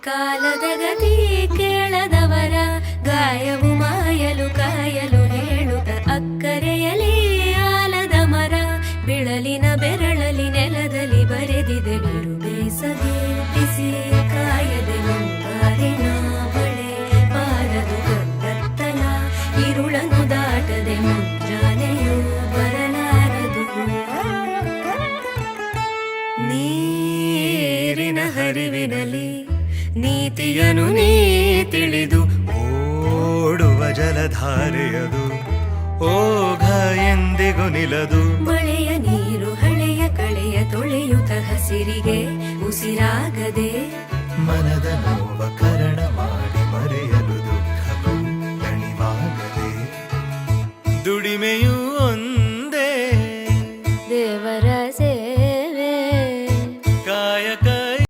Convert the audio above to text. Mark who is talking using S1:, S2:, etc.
S1: ಕಾಲದ ಗತಿ ಕೇಳದವರ ಗಾಯವು ಮಾಯಲು ಕಾಯಲು ಹೇಳುತ್ತ ಅಕ್ಕರೆಯಲಿ ಆಲದ ಮರ ಬಿಳಲಿನ ಬೆರಳಲಿ ನೆಲದಲ್ಲಿ ಬರೆದಿದೆ ಬಿರು ಬೇಸಗೆ ಬಿಸಿ ಕಾಯದೆ ಮುಂಗಾರಿನ ಬಳೆ ಬಾರದು ಗದ್ದತ್ತಲ ಇರುಳನು ದಾಟದೆ ಮುಂಜಾನೆಯೂ ಬರಲಾರದು. ನೀರಿನ ಹರಿವಿನಲ್ಲಿ ನೀತಿಯನು ನೀ ತಿಳಿದು ಓಡುವ ಜಲಧಾರೆಯದು ಓಘ ಎಂದಿಗೂ ನಿಲದು. ಮಳೆಯ ನೀರು ಹಳೆಯ ಕಳೆಯ ತೊಳೆಯುತ್ತ ಹಸಿರಿಗೆ ಉಸಿರಾಗದೆ
S2: ಮನದ ನೋವ